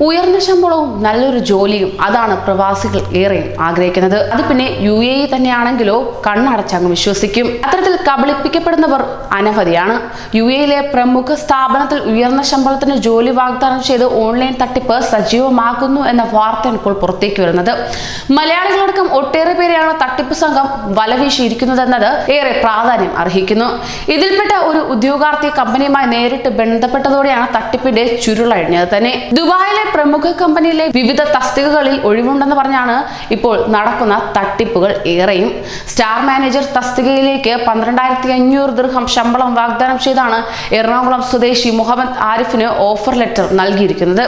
ഉയർന്ന ശമ്പളവും നല്ലൊരു ജോലിയും അതാണ് പ്രവാസികൾ ഏറെയും ആഗ്രഹിക്കുന്നത്. അത് പിന്നെ UAE തന്നെയാണെങ്കിലോ കണ്ണടച്ചങ്ങ് വിശ്വസിക്കും. അത്തരത്തിൽ കബളിപ്പിക്കപ്പെടുന്നവർ അനവധിയാണ്. UAEയിലെ പ്രമുഖ സ്ഥാപനത്തിൽ ഉയർന്ന ശമ്പളത്തിന് ജോലി വാഗ്ദാനം ചെയ്ത് ഓൺലൈൻ തട്ടിപ്പ് സജീവമാക്കുന്നു എന്ന വാർത്തയാണ് ഇപ്പോൾ പുറത്തേക്ക് വരുന്നത്. മലയാളികളടക്കം ഒട്ടേറെ പേരെയാണ് തട്ടിപ്പ് സംഘം വലവീശിയിരിക്കുന്നതെന്നത് ഏറെ പ്രാധാന്യം അർഹിക്കുന്നു. ഇതിൽപ്പെട്ട ഒരു ഉദ്യോഗാർത്ഥി കമ്പനിയുമായി നേരിട്ട് ബന്ധപ്പെട്ടതോടെയാണ് തട്ടിപ്പിന്റെ ചുരുളഴിഞ്ഞത് തന്നെ. ദുബായിലെ പ്രമുഖ കമ്പനിയിലെ വിവിധ തസ്തികകളിൽ ഒഴിവുണ്ടെന്ന് പറഞ്ഞാണ് ഇപ്പോൾ നടക്കുന്ന തട്ടിപ്പുകൾ ഏറെയും. സ്റ്റാർ മാനേജർ തസ്തികയിലേക്ക് 12,500 ദിർഹം ശമ്പളം വാഗ്ദാനം ചെയ്താണ് എറണാകുളം സ്വദേശി മുഹമ്മദ് ആരിഫിന് ഓഫർ ലെറ്റർ നൽകിയിരിക്കുന്നത്.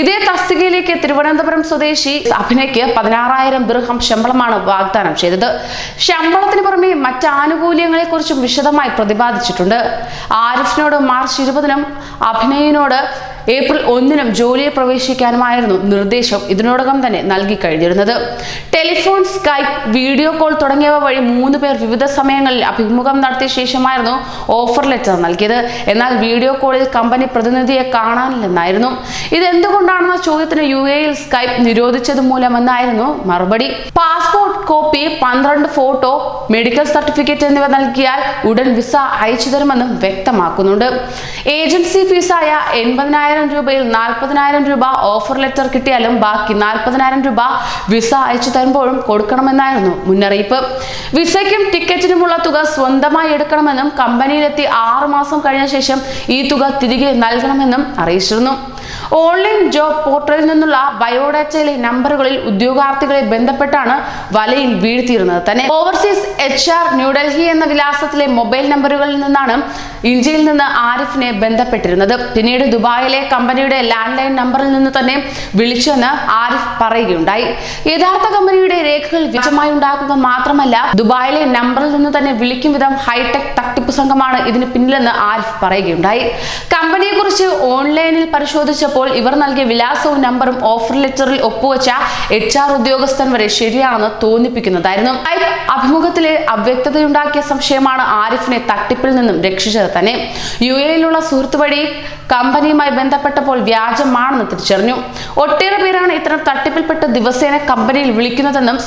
ഇതേ തസ്തികയിലേക്ക് തിരുവനന്തപുരം സ്വദേശി അഭിനയ്ക്ക് 16,000 ദിർഹം ശമ്പളമാണ് വാഗ്ദാനം ചെയ്തത്. ശമ്പളത്തിന് പുറമെ മറ്റ് ആനുകൂല്യങ്ങളെ കുറിച്ചും വിശദമായി പ്രതിപാദിച്ചിട്ടുണ്ട്. ആരിഫിനോട് മാർച്ച് 20-നും അഭിനയിനോട് ഏപ്രിൽ 1-നും ജോലിയിൽ പ്രവേശിക്കാനുമായിരുന്നു നിർദ്ദേശം ഇതിനോടകം തന്നെ നൽകി കഴിഞ്ഞിരുന്നത്. ടെലിഫോൺ, സ്കൈപ്പ്, വീഡിയോ കോൾ തുടങ്ങിയവ വഴി 3 പേർ വിവിധ സമയങ്ങളിൽ അഭിമുഖം നടത്തിയ ശേഷമായിരുന്നു ഓഫർ ലെറ്റർ നൽകിയത്. എന്നാൽ വീഡിയോ കോളിൽ കമ്പനി പ്രതിനിധിയെ കാണാനില്ലെന്നായിരുന്നു. ഇതെന്തുകൊണ്ടാണെന്ന ചോദ്യത്തിന് UAEയിൽ സ്കൈപ്പ് നിരോധിച്ചത് മൂലമെന്നായിരുന്നു മറുപടി. Passport copy, 12 photo, medical certificate എന്നിവ നൽകിയാൽ ഉടൻ വിസ അയച്ചു തരുമെന്നും വ്യക്തമാക്കുന്നുണ്ട്. ഏജൻസി ഫീസായ 80,000 രൂപയിൽ 40,000 രൂപ ഓഫർ ലെറ്റർ കിട്ടിയാലും ബാക്കി 40,000 രൂപ വിസ അയച്ചു തരുമ്പോഴും കൊടുക്കണമെന്നായിരുന്നു മുന്നറിയിപ്പ്. വിസയ്ക്കും ടിക്കറ്റിനുമുള്ള തുക സ്വന്തമായി എടുക്കണമെന്നും കമ്പനിയിലെത്തി 6 മാസം കഴിഞ്ഞ ശേഷം ഈ തുക തിരികെ നൽകണമെന്നും അറിയിച്ചിരുന്നു. ഓൺലൈൻ ജോബ് പോർട്ടലിൽ നിന്നുള്ള ബയോഡാറ്റയിലെ നമ്പറുകളിൽ ഉദ്യോഗാർത്ഥികളെ ബന്ധപ്പെട്ടാണ് വലയിൽ വീഴ്ത്തിയിരുന്നത് തന്നെ. ഓവർസീസ് HR ന്യൂഡൽഹി എന്ന വിലാസത്തിലെ മൊബൈൽ നമ്പറുകളിൽ നിന്നാണ് ഇന്ത്യയിൽ നിന്ന് ആരിഫിനെ ബന്ധപ്പെട്ടിരുന്നത്. പിന്നീട് ദുബായിലെ കമ്പനിയുടെ ലാൻഡ് ലൈൻ നമ്പറിൽ നിന്ന് തന്നെ വിളിച്ചെന്ന് ആരിഫ് പറയുകയുണ്ടായി. യഥാർത്ഥ കമ്പനിയുടെ രേഖകൾ വ്യക്തമായി ഉണ്ടാക്കുക മാത്രമല്ല, ദുബായിലെ നമ്പറിൽ നിന്ന് തന്നെ വിളിക്കും വിധം ഹൈടെക് തട്ടിപ്പ് സംഘമാണ് ഇതിന് പിന്നിലെന്ന് ആരിഫ് പറയുകയുണ്ടായി. കമ്പനിയെ കുറിച്ച് ഓൺലൈനിൽ പരിശോധിച്ചപ്പോൾ ഇവർ നൽകിയ വിലാസവും നമ്പറും ഓഫർ ലെറ്ററിൽ ഒപ്പുവെച്ച HR ഉദ്യോഗസ്ഥൻ വരെ ശരിയാണെന്ന് തോന്നിപ്പിക്കുന്നതായിരുന്നു. അഭിമുഖത്തിലെ അവ്യക്തതയുണ്ടാക്കിയ സംശയമാണ് ആരിഫിനെ തട്ടിപ്പിൽ നിന്നും രക്ഷിച്ചത് തന്നെ. UAEയിലുള്ള സുഹൃത്ത് വഴി കമ്പനിയുമായി ബന്ധപ്പെട്ടപ്പോൾ വ്യാജമാണെന്ന് തിരിച്ചറിഞ്ഞു. ഒട്ടേറെ പേരാണ് ഇത്തരം തട്ടിപ്പിൽപ്പെട്ട് ദിവസേന കമ്പനിയിൽ വിളിക്കുന്നതെന്നും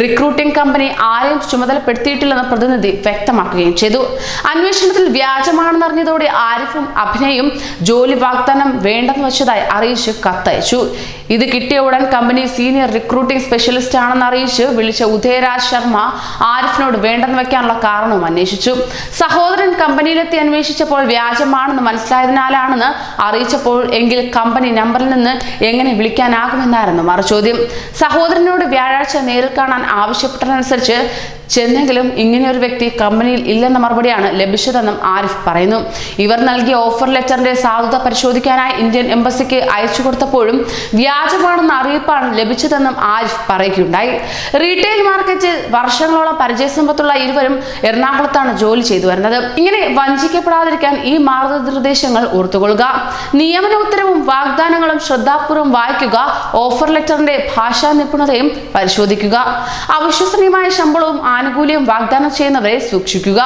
റിക്രൂട്ടിംഗ് കമ്പനി ആരെയും ചുമതലപ്പെടുത്തിയിട്ടില്ലെന്ന് പ്രതിനിധി വ്യക്തമാക്കുകയും ചെയ്തു. അന്വേഷണത്തിൽ വ്യാജമാണെന്നറിഞ്ഞതോടെ ആരിഫും അഭിനയും ജോലി വാഗ്ദാനം വേണ്ടെന്ന് വെച്ചതായി അറിയിച്ച് കത്തയച്ചു. ഇത് കിട്ടിയ ഉടൻ കമ്പനി സീനിയർ റിക്രൂട്ടിംഗ് സ്പെഷ്യലിസ്റ്റ് ആണെന്ന് അറിയിച്ച് വിളിച്ച ഉദയരാജ് ശർമ്മ ആരിഫിനോട് വേണ്ടെന്ന് വെക്കാനുള്ള കാരണവും അന്വേഷിച്ചു. സഹോദരൻ കമ്പനിയിലെത്തി അന്വേഷിച്ചപ്പോൾ വ്യാജമാണെന്ന് മനസ്സിലായതിനാലാണെന്ന് അറിയിച്ചപ്പോൾ എങ്കിൽ കമ്പനി നമ്പറിൽ നിന്ന് എങ്ങനെ വിളിക്കാനാകുമെന്നായിരുന്നു മറുചോദ്യം. സഹോദരനോട് വ്യാഴാഴ്ച നേരിൽ കാണാൻ ആവശ്യപ്പെട്ടതനുസരിച്ച് ചെന്നെങ്കിലും ഇങ്ങനെയൊരു വ്യക്തി കമ്പനിയിൽ ഇല്ലെന്ന മറുപടിയാണ് ലഭിച്ചതെന്നും ആരിഫ് പറയുന്നു. ഇവർ നൽകിയ ഓഫർ ലെറ്ററിന്റെ സാധുത പരിശോധിക്കാനായി ഇന്ത്യൻ എംബസിക്ക് അയച്ചു കൊടുത്തപ്പോഴും വ്യാജമാണെന്ന അറിയിപ്പാണ് ലഭിച്ചതെന്നും ആരിഫ് പറയുകയുണ്ടായി. റീറ്റെയിൽ മാർക്കറ്റിൽ വർഷങ്ങളോളം പരിചയസമ്പത്തുള്ള ഇരുവരും എറണാകുളത്താണ് ജോലി ചെയ്തു വരുന്നത്. ഇങ്ങനെ വഞ്ചിക്കപ്പെടാതിരിക്കാൻ ഈ മാർഗനിർദ്ദേശങ്ങൾ ഓർത്തുകൊള്ളുക. നിയമന ഉത്തരവും വാഗ്ദാനങ്ങളും ശ്രദ്ധാപൂർവം വായിക്കുക. ഓഫർ ലെറ്ററിന്റെ ഭാഷാ നിപുണതയും പരിശോധിക്കുക. അവിശ്വസനീയമായ ശമ്പളവും ആനുകൂല്യം വാഗ്ദാനം ചെയ്യുന്നവരെ സൂക്ഷിക്കുക.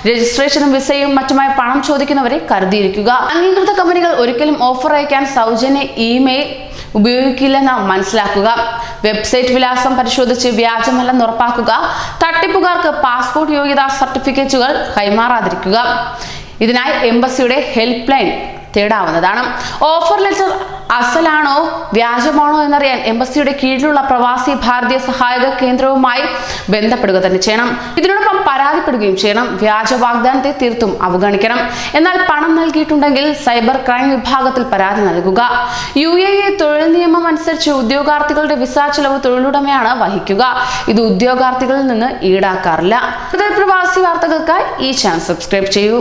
രജിസ്ട്രേഷനും വിസയും മറ്റുമായി പണം ചോദിക്കുന്നവരെ കരുതിയിരിക്കുക. അംഗീകൃത കമ്പനികൾ ഒരിക്കലും ഓഫർ അയക്കാൻ സൗജന്യ ഇമെയിൽ ഉപയോഗിക്കില്ലെന്ന് മനസ്സിലാക്കുക. വെബ്സൈറ്റ് വിലാസം പരിശോധിച്ച് വ്യാജമല്ലെന്ന് ഉറപ്പാക്കുക. തട്ടിപ്പുകാർക്ക് പാസ്പോർട്ട് യോഗ്യതാ സർട്ടിഫിക്കറ്റുകൾ കൈമാറാതിരിക്കുക. ഇതിനായി എംബസിയുടെ ഹെൽപ്പ് ലൈൻ തേടാവുന്നതാണ്. ഓഫർ ലെറ്റർ അസലാണോ വ്യാജമാണോ എന്നറിയാൻ എംബസിയുടെ കീഴിലുള്ള പ്രവാസി ഭാരതീയ സഹായക കേന്ദ്രവുമായി ബന്ധപ്പെടുക തന്നെ ചെയ്യണം. ഇതിനോടൊപ്പം പരാതിപ്പെടുകയും ചെയ്യണം. വ്യാജ വാഗ്ദാനത്തെ തീർത്തും അവഗണിക്കണം. എന്നാൽ പണം നൽകിയിട്ടുണ്ടെങ്കിൽ സൈബർ ക്രൈം വിഭാഗത്തിൽ പരാതി നൽകുക. UAE തൊഴിൽ നിയമം അനുസരിച്ച് ഉദ്യോഗാർത്ഥികളുടെ വിസ ചെലവ് തൊഴിലുടമയാണ് വഹിക്കുക. ഇത് ഉദ്യോഗാർത്ഥികളിൽ നിന്ന് ഈടാക്കാറില്ല. പ്രവാസി വാർത്തകൾക്കായി ഈ ചാനൽ സബ്സ്ക്രൈബ് ചെയ്യൂ.